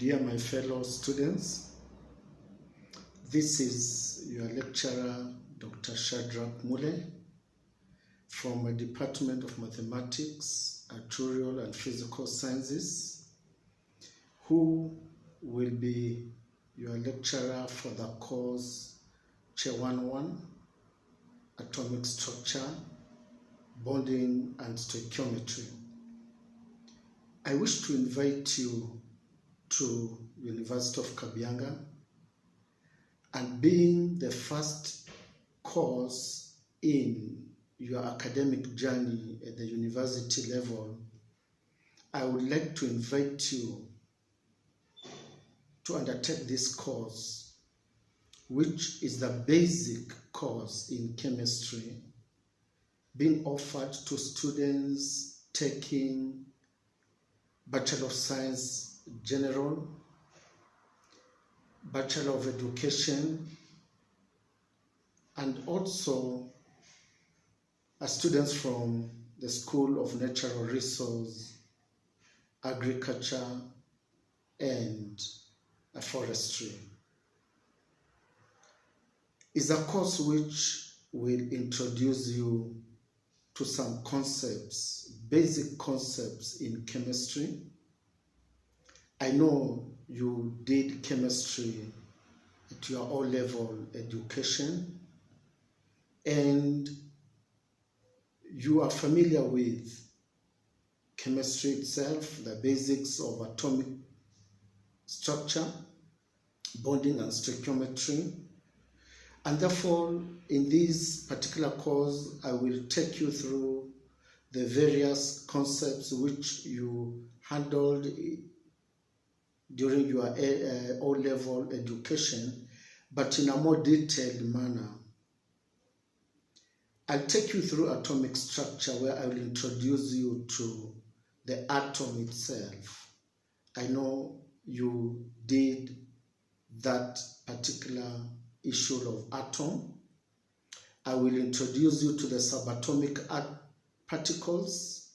Dear my fellow students, this is your lecturer, Dr. Shadrach Mule, from the Department of Mathematics, Actuarial and Physical Sciences, who will be your lecturer for the course Chair 1-1, Atomic Structure, Bonding and Stoichiometry. I wish to invite you to University of Kabianga, and being the first course in your academic journey at the university level, I would like to invite you to undertake this course, which is the basic course in chemistry being offered to students taking Bachelor of Science General, Bachelor of Education, and also students from the School of Natural Resource, Agriculture, and Forestry. It's a course which will introduce you to some concepts, basic concepts in chemistry. I know you did chemistry at your O-level education, and you are familiar with chemistry itself, the basics of atomic structure, bonding and stoichiometry. And therefore, in this particular course, I will take you through the various concepts which you handled during your O-level education, but in a more detailed manner. I'll take you through atomic structure, where I will introduce you to the atom itself. I know you did that particular issue of atom. I will introduce you to the subatomic particles,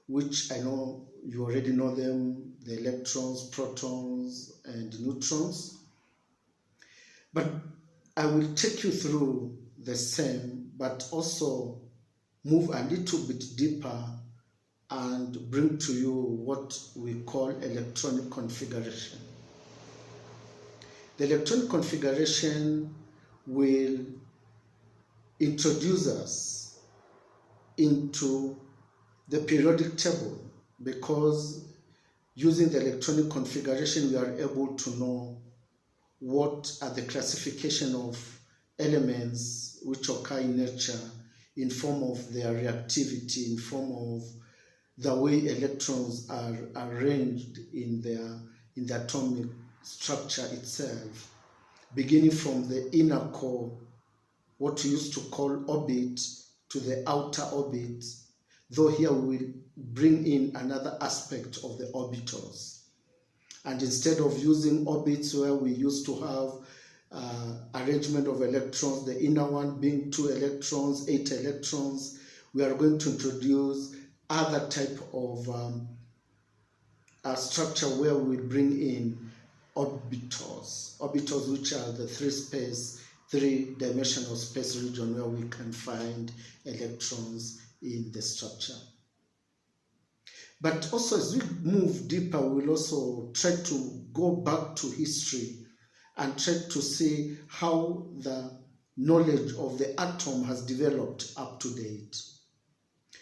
which I know you already know them, the electrons, protons, and neutrons. But I will take you through the same, but also move a little bit deeper and bring to you what we call electronic configuration. The electronic configuration will introduce us into the periodic table, because using the electronic configuration we are able to know what are the classification of elements which occur in nature in form of their reactivity, in form of the way electrons are arranged in the atomic structure itself, beginning from the inner core, what we used to call orbit, to the outer orbit, though here we will bring in another aspect of the orbitals. And instead of using orbits where we used to have arrangement of electrons, the inner one being 2 electrons, 8 electrons, we are going to introduce other type of a structure where we bring in orbitals, which are the three-dimensional space region where we can find electrons in the structure. But also, as we move deeper, we'll also try to go back to history and try to see how the knowledge of the atom has developed up to date.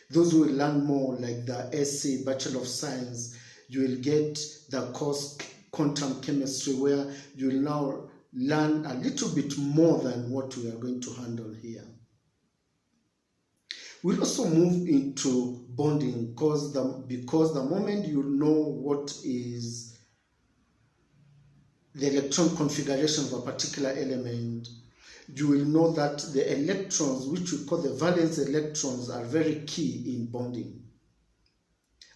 Those who will learn more, like the SC, Bachelor of Science, you will get the course Quantum Chemistry, where you will now learn a little bit more than what we are going to handle here. We'll also move into bonding, because the moment you know what is the electron configuration of a particular element, you will know that the electrons, which we call the valence electrons, are very key in bonding.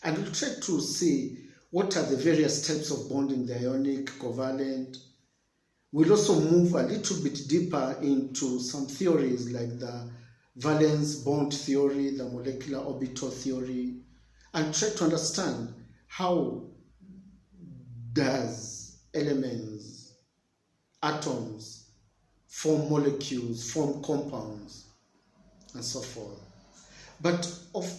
And we'll try to see what are the various types of bonding, the ionic, covalent. We'll also move a little bit deeper into some theories like the valence bond theory, the molecular orbital theory, and try to understand how does elements, atoms, form molecules, form compounds, and so forth. But of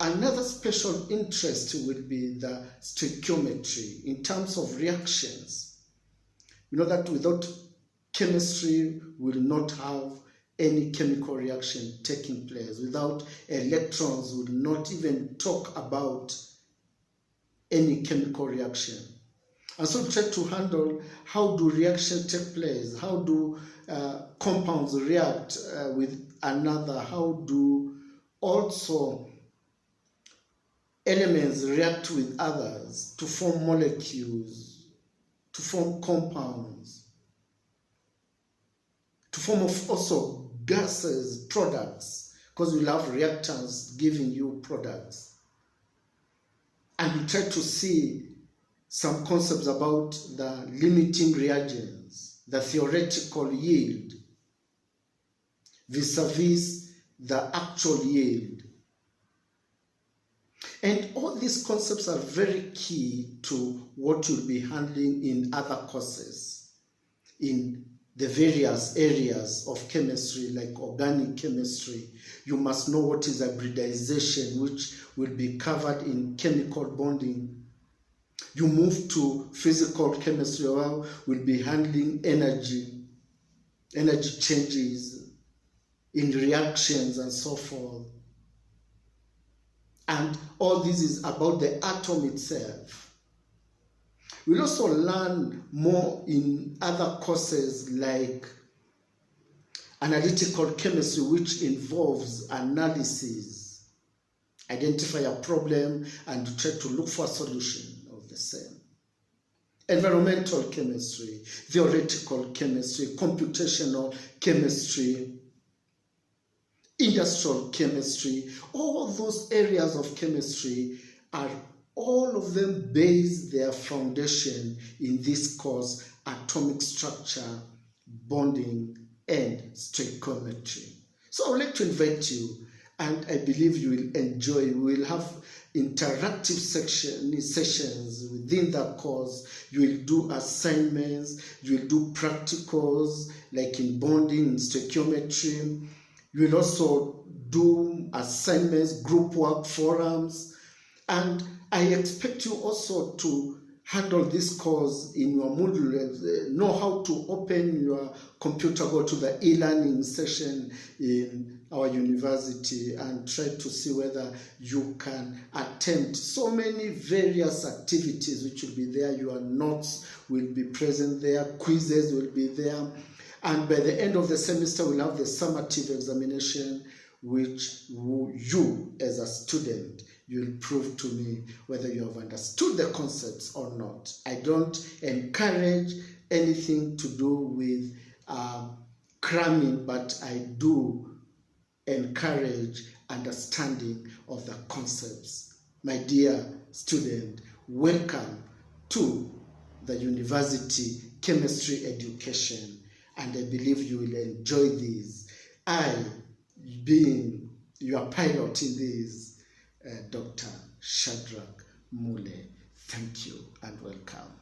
another special interest will be the stoichiometry in terms of reactions. We know that without chemistry, we will not have any chemical reaction taking place. Without electrons, we will not even talk about any chemical reaction. And so we try to handle how do reactions take place, how do compounds react with another, how do also elements react with others to form molecules, to form compounds, to form also gases, products, because we'll have reactants giving you products. And we try to see some concepts about the limiting reagents, the theoretical yield vis-a-vis the actual yield. And all these concepts are very key to what you'll be handling in other courses, in the various areas of chemistry, like organic chemistry. You must know what is hybridization, which will be covered in chemical bonding. You move to physical chemistry, where we'll be handling energy changes in reactions and so forth. And all this is about the atom itself. We'll also learn more in other courses like analytical chemistry, which involves analysis, identify a problem and try to look for a solution of the same. Environmental chemistry, theoretical chemistry, computational chemistry, industrial chemistry, all those areas of chemistry are all of them base their foundation in this course, atomic structure, bonding, and stoichiometry. So I would like to invite you, and I believe you will enjoy. We will have interactive sessions within the course. You will do assignments, you will do practicals, like in bonding, in stoichiometry. You will also do assignments, group work, forums, and I expect you also to handle this course in your Moodle, know how to open your computer, go to the e-learning session in our university and try to see whether you can attempt so many various activities which will be there. Your notes will be present there, quizzes will be there, and by the end of the semester we'll have the summative examination, which you as a student, you'll prove to me whether you have understood the concepts or not. I don't encourage anything to do with cramming, but I do encourage understanding of the concepts. My dear student, welcome to the university chemistry education, and I believe you will enjoy this. I, being your pilot in this, Dr. Shadrach Mule. Thank you and welcome.